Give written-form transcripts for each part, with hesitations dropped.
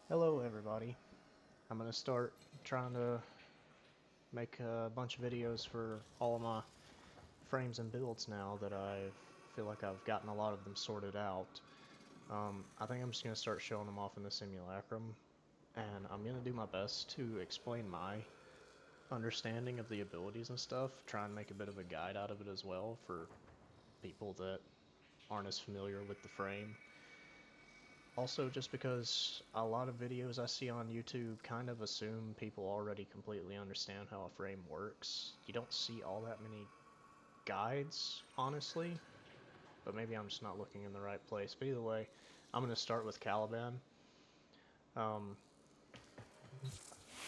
Hello everybody. I'm gonna start trying to make a bunch of videos for all of my frames and builds now that I feel like I've gotten a lot of them sorted out. I think I'm just gonna start showing them off in the simulacrum, and I'm gonna do my best to explain my understanding of the abilities and stuff, try and make a bit of a guide out of it as well for people that aren't as familiar with the frame. Also, just because a lot of videos I see on YouTube kind of assume people already completely understand how a frame works. You don't see all that many guides, honestly, but maybe I'm just not looking in the right place. But either way, I'm going to start with Caliban. Um,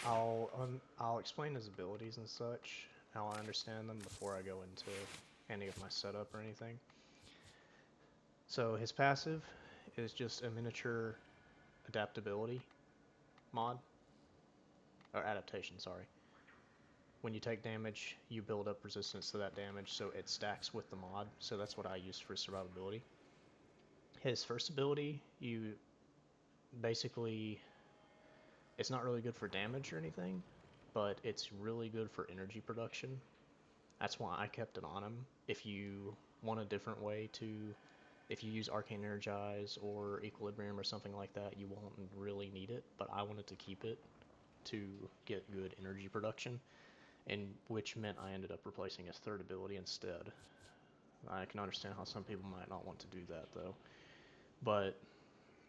I'll explain his abilities and such, how I understand them before I go into any of my setup or anything. So his passive is just a miniature adaptability mod, or adaptation, sorry. When you take damage, you build up resistance to that damage, so it stacks with the mod, so that's what I use for survivability. His first ability, you basically, it's not really good for damage or anything, but it's really good for energy production. That's why I kept it on him. If you want a different way to, if you use Arcane Energize or Equilibrium or something like that, you won't really need it, but I wanted to keep it to get good energy production, and which meant I ended up replacing his third ability instead. I can understand how some people might not want to do that though. But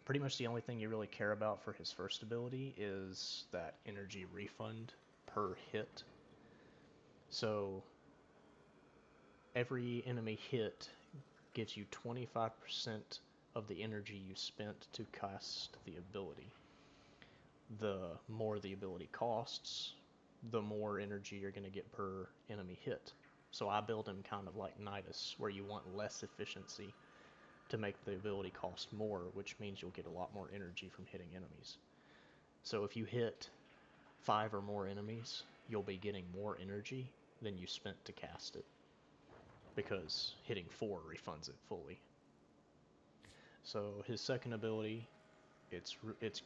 pretty much the only thing you really care about for his first ability is that energy refund per hit. So every enemy hit gives you 25% of the energy you spent to cast the ability. The more the ability costs, the more energy you're going to get per enemy hit. So I build him kind of like Nidus, where you want less efficiency to make the ability cost more, which means you'll get a lot more energy from hitting enemies. So if you hit 5 or more enemies, you'll be getting more energy than you spent to cast it, because hitting 4 refunds it fully. So his second ability, it's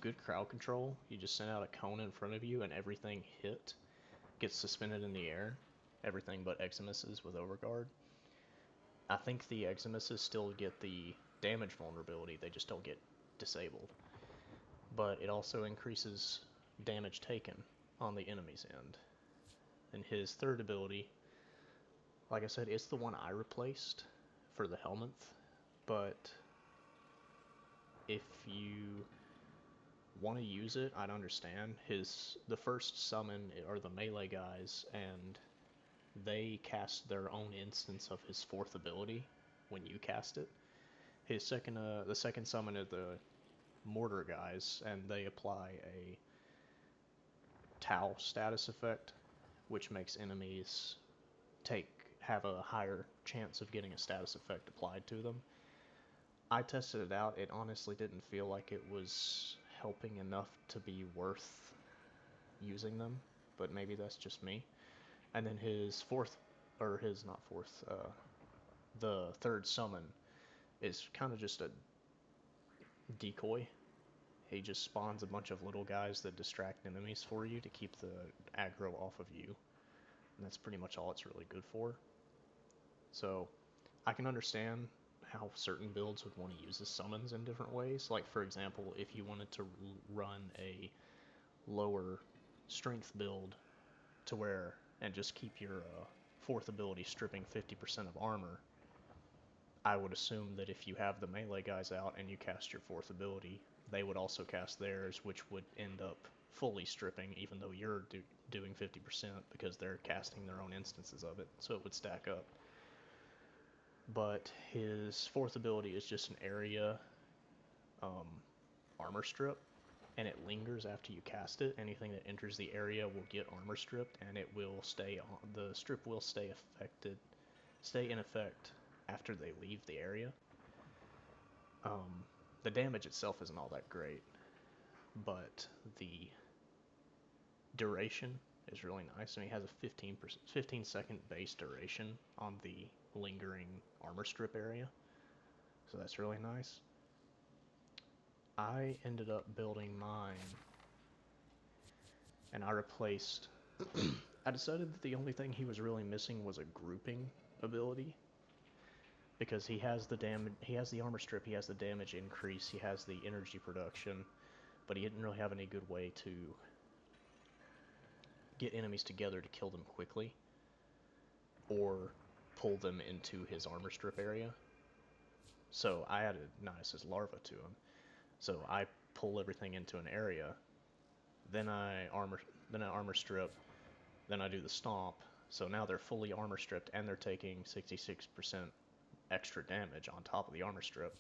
good crowd control. You just send out a cone in front of you and everything hit gets suspended in the air. Everything but Eximuses with Overguard. I think the Eximuses still get the damage vulnerability, they just don't get disabled. But it also increases damage taken on the enemy's end. And his third ability, like I said, it's the one I replaced for the Helminth, but if you want to use it, I'd understand. The first summon are the melee guys, and they cast their own instance of his fourth ability when you cast it. The second summon are the mortar guys, and they apply a Tau status effect, which makes enemies take have a higher chance of getting a status effect applied to them. I tested it out. It honestly didn't feel like it was helping enough to be worth using them, but maybe that's just me. And then his fourth, or his not fourth, the third summon is kind of just a decoy. He just spawns a bunch of little guys that distract enemies for you to keep the aggro off of you. And that's pretty much all it's really good for. So I can understand how certain builds would want to use the summons in different ways. Like, for example, if you wanted to run a lower strength build to where, and just keep your fourth ability stripping 50% of armor, I would assume that if you have the melee guys out and you cast your fourth ability, they would also cast theirs, which would end up fully stripping, even though you're doing 50% because they're casting their own instances of it, so it would stack up. But his fourth ability is just an area um, armor strip, and it lingers after you cast it. Anything that enters the area will get armor stripped, and it will stay on. The strip will stay in effect after they leave the area. The damage itself isn't all that great, but the duration is really nice. I mean, he has a 15-second base duration on the lingering armor strip area, so that's really nice. I ended up building mine, and I replaced. I decided that the only thing he was really missing was a grouping ability, because he has the damage, he has the armor strip, he has the damage increase, he has the energy production, but he didn't really have any good way to get enemies together to kill them quickly or pull them into his armor strip area. So I added Nias's larva to him. So I pull everything into an area, then I armor strip, then I do the stomp. So now they're fully armor stripped and they're taking 66% extra damage on top of the armor strip.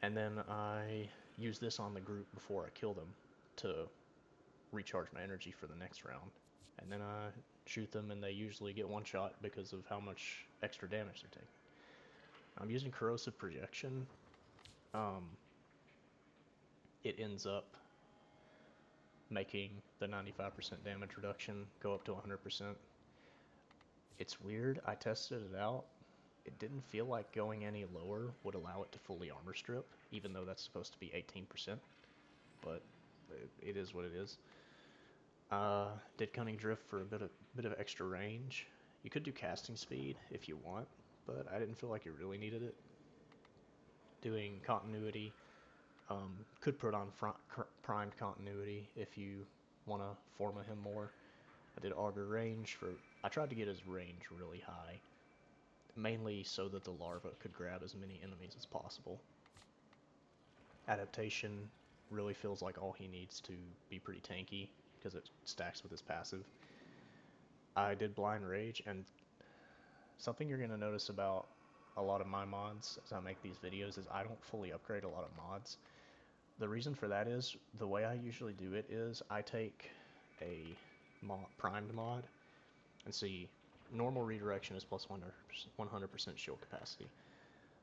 And then I use this on the group before I kill them to recharge my energy for the next round. And then I shoot them and they usually get one shot because of how much extra damage they're taking. I'm using corrosive projection. It ends up making the 95% damage reduction go up to 100%. It's weird. I tested it out. It didn't feel like going any lower would allow it to fully armor strip, even though that's supposed to be 18%. But it is what it is. Did Cunning Drift for a bit of extra range. You could do casting speed if you want, but I didn't feel like you really needed it. Doing continuity, could put on primed continuity if you want to forma him more. I did auger range for. I tried to get his range really high, mainly so that the larva could grab as many enemies as possible. Adaptation really feels like all he needs to be pretty tanky because it stacks with his passive. I did blind rage, and something you're going to notice about a lot of my mods as I make these videos is I don't fully upgrade a lot of mods. The reason for that is the way I usually do it is I take a primed mod and see normal redirection is plus 100% shield capacity.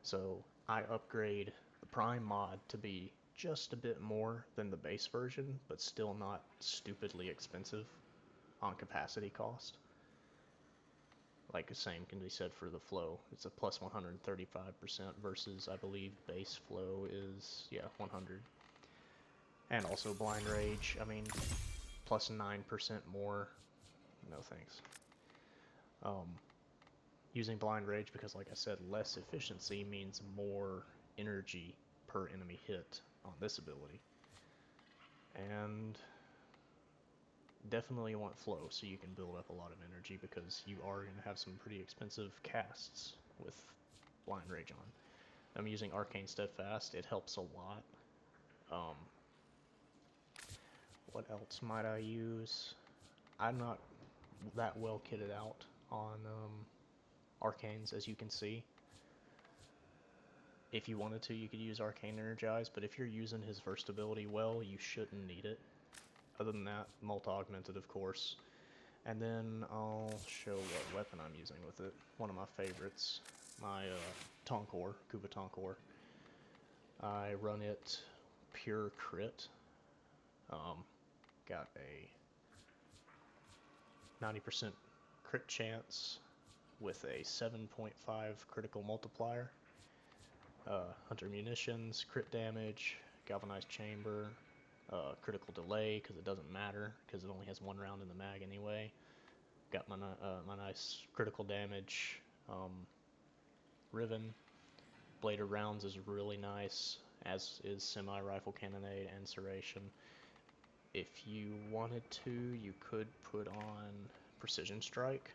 So I upgrade the prime mod to be just a bit more than the base version, but still not stupidly expensive on capacity cost. Like the same can be said for the flow. It's a plus 135% versus I believe base flow is 100. And also blind rage, I mean, plus 9% more. No thanks. Using blind rage because, like I said, less efficiency means more energy per enemy hit on this ability. And definitely want flow so you can build up a lot of energy because you are going to have some pretty expensive casts with blind rage on. I'm using Arcane Steadfast. It helps a lot. What else might I use? I'm not that well kitted out on Arcanes, as you can see. If you wanted to, you could use Arcane Energize, but if you're using his first ability well, you shouldn't need it. Other than that, multi-augmented, of course. And then I'll show what weapon I'm using with it. One of my favorites, my Tonkor, Kuba Tonkor. I run it pure crit. Got a 90% crit chance with a 7.5 critical multiplier. Hunter munitions, crit damage, galvanized chamber, critical delay because it doesn't matter because it only has one round in the mag anyway. Got my nice critical damage. Riven, blade of rounds is really nice, as is semi-rifle cannonade and serration. If you wanted to, you could put on precision strike.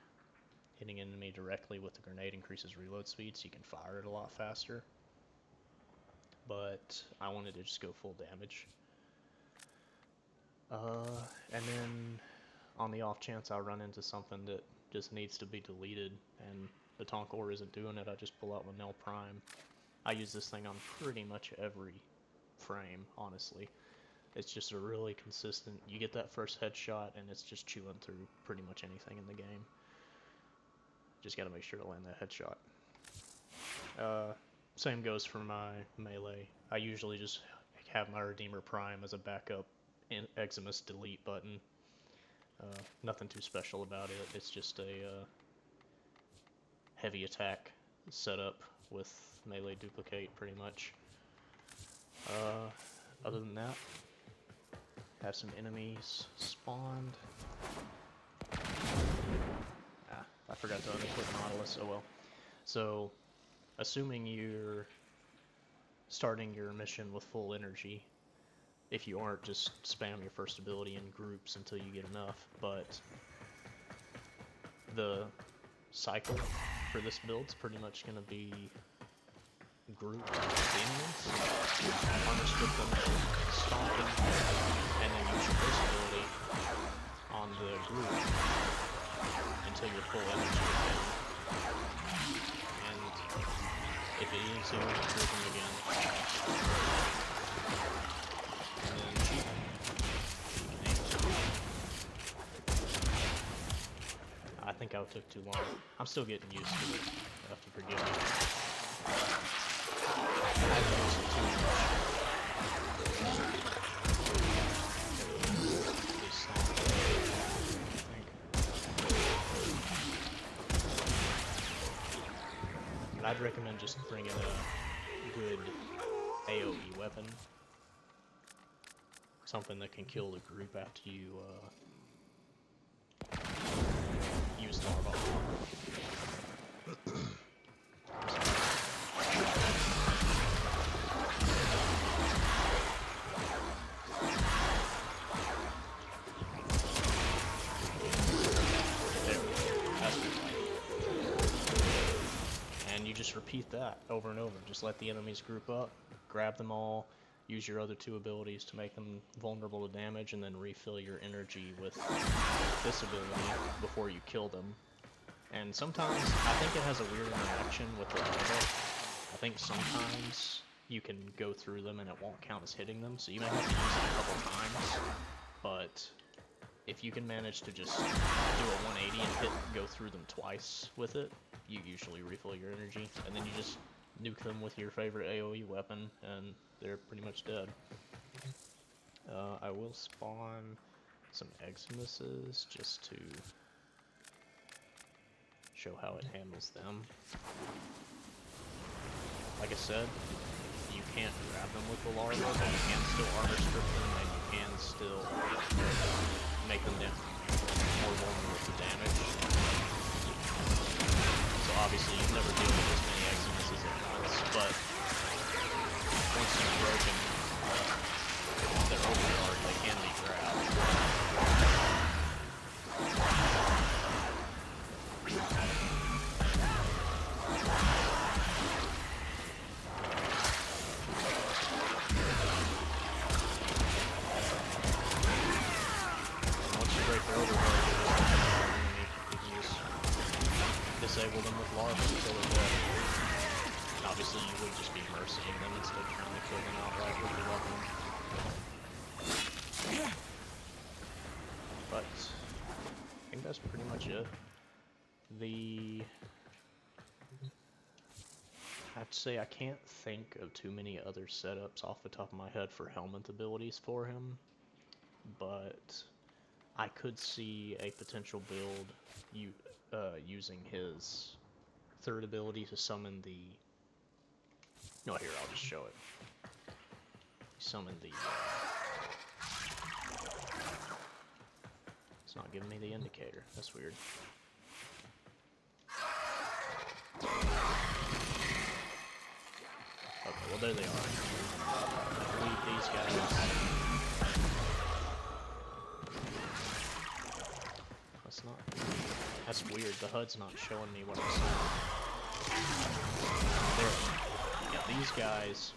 Hitting an enemy directly with the grenade increases reload speed so you can fire it a lot faster. But I wanted to just go full damage. And then on the off chance I run into something that just needs to be deleted and the Tonkor isn't doing it, I just pull out Linnell Prime. I use this thing on pretty much every frame, honestly. It's just a really consistent, you get that first headshot and it's just chewing through pretty much anything in the game. Just gotta make sure to land that headshot. Same goes for my melee. I usually just have my Redeemer Prime as a backup Eximus delete button. Nothing too special about it. It's just a heavy attack setup with melee duplicate pretty much. other than that, have some enemies spawned. I forgot to unequip Nautilus, oh well. So, assuming you're starting your mission with full energy, if you aren't, just spam your first ability in groups until you get enough, but the cycle for this build's pretty much going to be group demons, armor strip them, stomp them, and then use your first ability on the group until you're full energy again. And if it eats you, group them again. And then shoot them. I think I took too long. I'm still getting used to it. You have to forgive me. I've used it too much. I'd recommend just bringing a good AoE weapon. Something that can kill the group after you use larva. And you just repeat that over and over. Just let the enemies group up, grab them all, use your other two abilities to make them vulnerable to damage, and then refill your energy with this ability before you kill them. And sometimes, I think it has a weird interaction with the larva. I think sometimes you can go through them and it won't count as hitting them, so you may have to use it a couple times, but if you can manage to just do a 180 and go through them twice with it, you usually refill your energy, and then you just nuke them with your favorite AoE weapon, and they're pretty much dead. I will spawn some Eximuses just to show how it handles them. Like I said, you can't grab them with the larva, but you can still armor strip them, and you can still make them more vulnerable to damage. So obviously you never deal with as many Eximuses at once, but once you've broken their overguard, they can be grabbed. Once you break their overguard, you can just disable them with larva until they're dead. And obviously you would just be mercying them instead of trying to kill them outright with your weapon. But I think that's pretty much it. I have to say I can't think of too many other setups off the top of my head for helmet abilities for him, but I could see a potential build using his third ability to summon the... No, here, I'll just show it. Summon the... It's not giving me the indicator. That's weird. Okay, well there they are. I believe these guys... That's not... That's weird, the HUD's not showing me what I'm seeing. There. Yeah, these guys...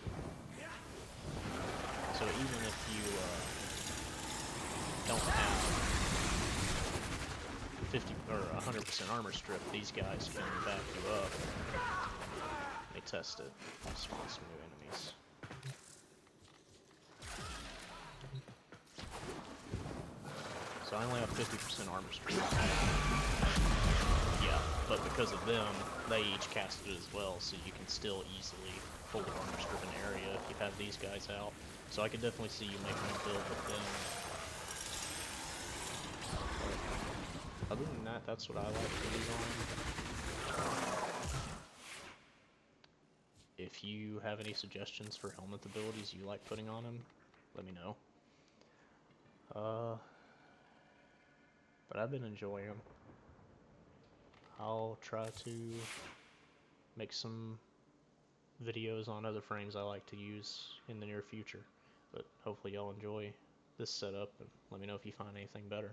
So even if you don't have 50 or 100% armor strip, these guys can back you up. Let me test it. Spawn some new enemies. So I only have 50% armor strip. Yeah, but because of them, they each cast it as well, so you can still easily fully armor strip an area if you have these guys out. So I could definitely see you making a build with them. Other than that, that's what I like to use on him. If you have any suggestions for helmet abilities you like putting on him, let me know. But I've been enjoying them. I'll try to make some videos on other frames I like to use in the near future. But hopefully y'all enjoy this setup and let me know if you find anything better.